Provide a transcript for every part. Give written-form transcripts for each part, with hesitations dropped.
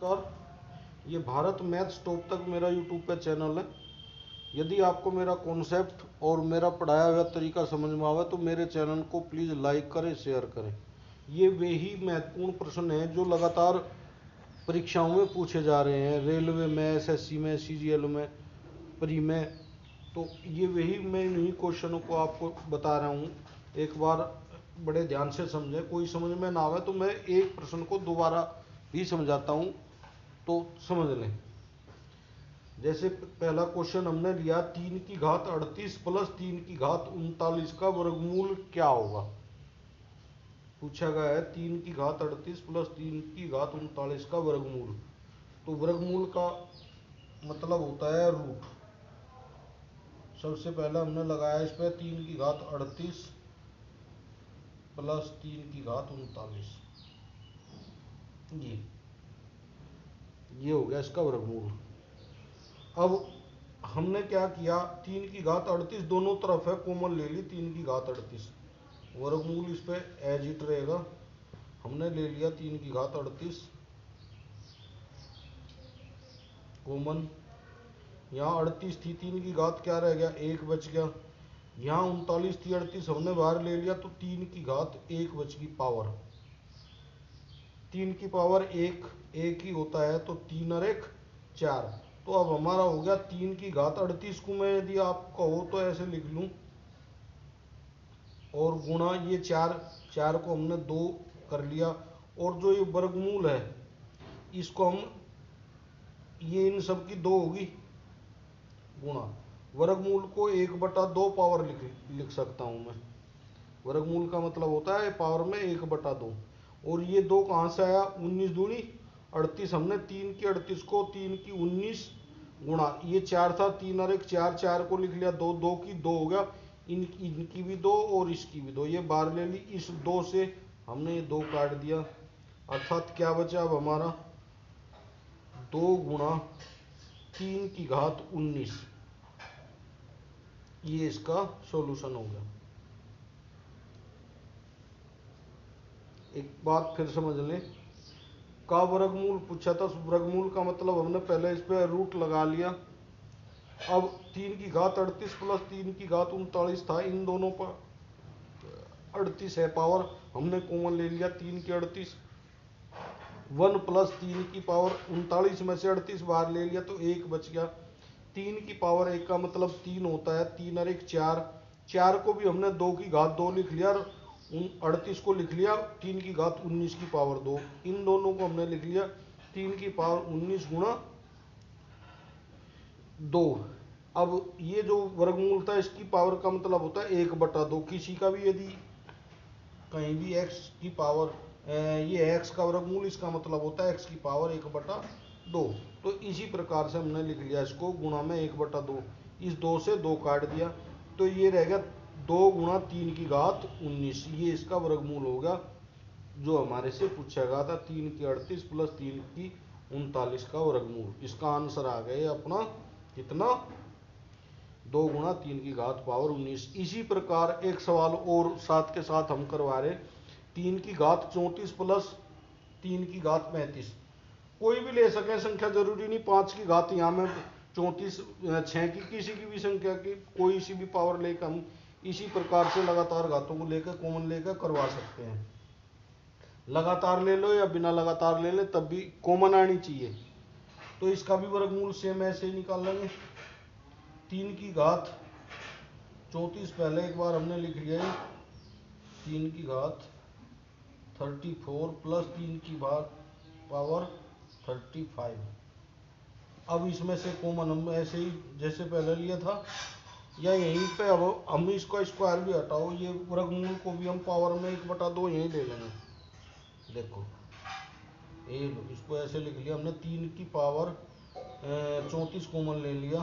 नमस्कार। ये Bharat maths top तक मेरा यूट्यूब पे चैनल है। यदि आपको मेरा कॉन्सेप्ट और मेरा पढ़ाया हुआ तरीका समझ में आवे तो मेरे चैनल को प्लीज़ लाइक करें, शेयर करें। ये वे ही महत्वपूर्ण प्रश्न हैं जो लगातार परीक्षाओं में पूछे जा रहे हैं, रेलवे में, एसएससी में, सीजीएल में, प्री में। तो ये वही मैं इन्हीं क्वेश्चनों को आपको बता रहा हूँ। एक बार बड़े ध्यान से समझें, कोई समझ में ना आवे तो मैं एक प्रश्न को दोबारा भी समझाता हूँ, तो समझ लें। जैसे पहला क्वेश्चन हमने लिया, 3 की घात 38 प्लस 3 की घात 39 का वर्गमूल क्या होगा। पूछा गया है 3 की घात 38 प्लस 3 की घात 39 का वर्गमूल। तो वर्गमूल का मतलब होता है रूट। सबसे पहले हमने लगाया इस पर 3 की घात 38 प्लस 3 की घात 39। ये हो गया इसका वर्गमूल। अब हमने क्या किया, 3 की घात 38 दोनों तरफ है, कॉमन ले ली 3 की घात 38। वर्गमूल इस पे एज इट रहेगा। हमने ले लिया 3 की घात 38 कॉमन। यहाँ 38 थी, 3 की घात क्या रह गया, 1 बच गया। यहाँ 39 थी, 38 हमने बाहर ले लिया तो 3 की घात 1 बच गई पावर। 3 की पावर 1 1 ही होता है, तो 3 और 1 4। तो अब हमारा हो गया 3 की घात 38 को मैं यदि आप कहो तो ऐसे लिख लूं, और गुणा ये 4, 4 को हमने 2 कर लिया। और जो ये वर्गमूल है इसको हम, ये इन सब की 2 होगी गुणा। वर्गमूल को 1/2 पावर लिख सकता हूं मैं। वर्गमूल का मतलब होता है पावर में 1/2। और ये 2 कहाँ से आया, 19 दूनी 38। हमने 3 की 38 को 3 की 19 गुणा, ये 4 था, 3 और 1 4, 4 को लिख लिया 2, 2 की 2 हो गया। इनकी भी 2 और इसकी भी 2, ये बाहर ले ली। इस 2 से हमने ये 2 काट दिया, अर्थात क्या बचा अब हमारा, 2 गुणा 3 की घात 19। ये इसका सॉल्यूशन हो गया। एक बात फिर समझ लें, का वर्गमूल पूछा था। वर्गमूल का मतलब हमने पहले इस पे रूट लगा लिया। अब 3 की घात 38 प्लस 3 की घात 39 था, इन दोनों पर 38 है पावर, हमने कॉमन ले लिया 3 की 38। 1 प्लस 3 की पावर 39 में से 38 बाहर ले लिया तो 1 बच गया। 3 की पावर 1 का मतलब 3 होता है, 3 और 1 4। 4 को भी हमने 2 की घात 2 लिख लिया, और 38 को लिख लिया 3 की घात 19 की पावर 2। इन दोनों को हमने लिख लिया 3 की पावर 19 गुणा 2। अब ये जो वर्गमूल था इसकी पावर का मतलब होता है 1/2। किसी का भी यदि कहीं भी x की पावर, ये x का वर्गमूल, इसका मतलब होता है x की पावर 1/2। तो इसी प्रकार से हमने लिख लिया इसको, गुणा में 1/2। इस 2 से 2 काट दिया, तो ये रह गया 2 गुणा 3 की घात 19। ये इसका वर्गमूल होगा जो हमारे से पूछा गया था, 3 की 38 प्लस 3 की 39 का वर्गमूल। इसका आंसर आ गया अपना कितना, 2 गुणा 3 की घात 19। इसी प्रकार एक सवाल और साथ के साथ हम करवा रहे, 3 की घात 34 प्लस 3 की घात 35। कोई भी ले सकें संख्या, जरूरी नहीं 5 की घात यहाँ में 34 6 की, किसी की भी संख्या की कोई सी भी पावर लेकर हम इसी प्रकार से लगातार घातों को लेकर कॉमन लेकर करवा सकते हैं। लगातार ले लो या बिना लगातार ले ले, तब भी कॉमन आनी चाहिए। तो इसका भी वर्गमूल सेम ऐसे ही निकाल लेंगे। 3 की घात 34 पहले एक बार हमने लिख लिया है, 3 की घात 34 प्लस 3 की पावर 35। अब इसमें से कॉमन हम ऐसे ही जैसे पहले लिया था, या यहीं पे अब हम इसका स्क्वायर भी हटाओ, ये वर्गमूल को भी हम पावर में 1/2 यहीं ले लेंगे। देखो ये लो, इसको ऐसे लिख लिया हमने, 3 की पावर 34 कॉमन ले लिया,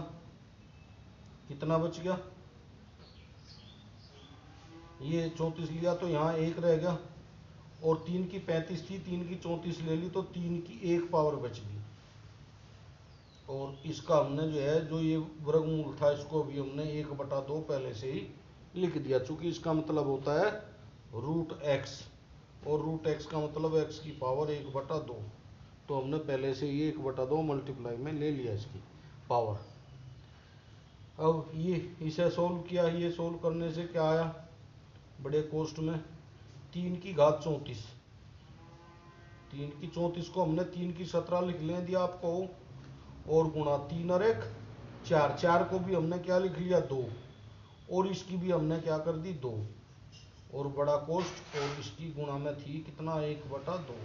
कितना बच गया, ये 34 लिया तो यहाँ 1 रह गया। और 3 की 35 थी, 3 की 34 ले ली तो 3 की 1 पावर बच गई। और इसका हमने जो है, जो ये वर्गमूल था, इसको भी हमने 1/2 पहले से ही लिख दिया, चूंकि इसका मतलब होता है रूट एक्स, और रूट एक्स का मतलब x की पावर 1/2। तो हमने पहले से ये 1/2 मल्टीप्लाई में ले लिया इसकी पावर। अब ये इसे सोल्व किया, ये सोल्व करने से क्या आया बड़े कोष्ट में 3 की घात 34, 3 की 34 को हमने 3 की 17 लिख लें दिया आपको, और गुणा 3 और 1 4, 4 को भी हमने क्या लिख लिया 2, और इसकी भी हमने क्या कर दी 2, और बड़ा कोष्ट और इसकी गुणा में थी कितना 1/2।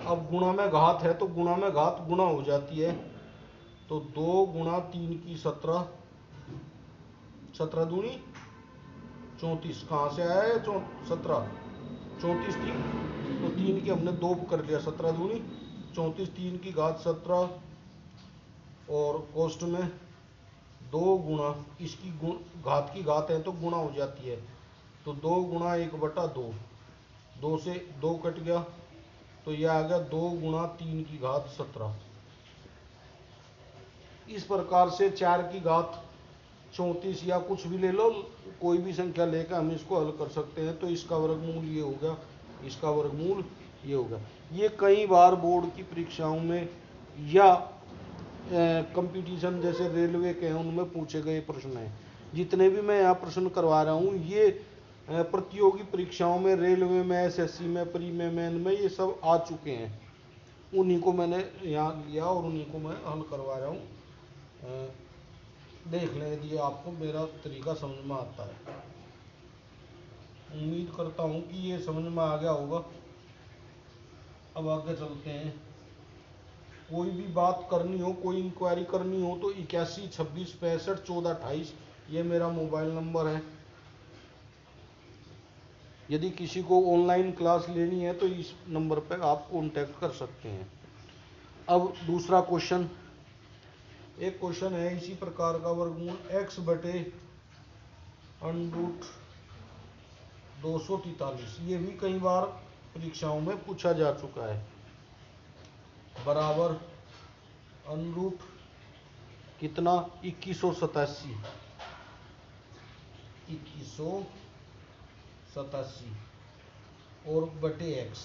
अब गुणा में घात है तो गुणा में घात गुणा हो जाती है, तो 2 गुणा 3 की 17, 17 दूनी 34, कहाँ से आया है 17, 34 थी तो 3 की हमने 2 कर लिया, 17 दूनी 34, 3 की घात 17, और कोष्ट में 2 गुणा इसकी घात की घात है तो गुणा हो जाती है, तो 2 गुणा 1/2, 2 से 2 कट गया तो यह आ गया 2 गुणा 3 की घात 17। इस प्रकार से 4 की घात 34 या कुछ भी ले लो, कोई भी संख्या लेकर हम इसको हल कर सकते हैं। तो इसका वर्गमूल ये हो गया, इसका वर्गमूल ये हो गया। ये कई बार बोर्ड की परीक्षाओं में या कंपटीशन जैसे रेलवे के हैं उनमें पूछे गए प्रश्न हैं। जितने भी मैं यहाँ प्रश्न करवा रहा हूँ ये प्रतियोगी परीक्षाओं में, रेलवे में, एसएससी में, प्री में, मेन में, ये सब आ चुके हैं। उन्हीं को मैंने यहाँ लिया और उन्हीं को मैं हल करवा रहा हूँ। देख लें यदि आपको मेरा तरीका समझ में आता है। उम्मीद करता हूँ कि ये समझ में आ गया होगा। अब आगे चलते हैं। कोई भी बात करनी हो, कोई इंक्वायरी करनी हो तो 81 26 65 14 28 ये मेरा मोबाइल नंबर है। यदि किसी को ऑनलाइन क्लास लेनी है तो इस नंबर पर आप कांटेक्ट कर सकते हैं। अब दूसरा क्वेश्चन, एक क्वेश्चन है इसी प्रकार का, वर्गमूल x बटे √ 243, ये भी कई बार परीक्षाओं में पूछा जा चुका है, बराबर √ कितना 2187, 2187 और बटे x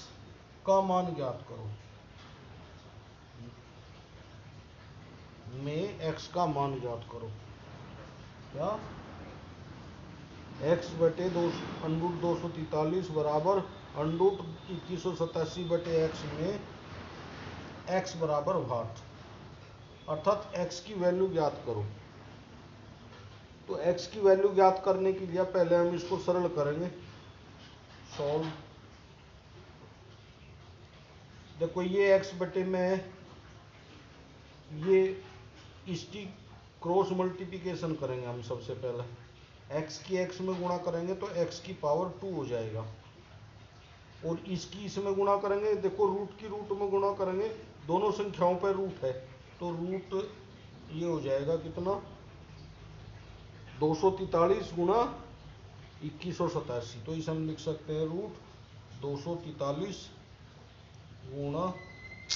का मान ज्ञात करो। में x का मान ज्ञात करो। क्या x बटे √ 243 बराबर √ 2187 बटे x में x बराबर 8, अर्थात x की वैल्यू ज्ञात करो। तो x की वैल्यू ज्ञात करने के लिए पहले हम इसको सरल करेंगे, सॉल्व। देखो ये x बटे में ये इसकी क्रॉस मल्टीप्लिकेशन करेंगे हम। सबसे पहले x की x में गुणा करेंगे तो x की पावर 2 हो जाएगा, और इसकी इसमें गुणा करेंगे, देखो रूट की रूट में गुणा करेंगे, दोनों संख्याओं पर रूट है तो रूट ये हो जाएगा कितना 243 गुणा 2187, तो इसे हम लिख सकते हैं √ 243 गुणा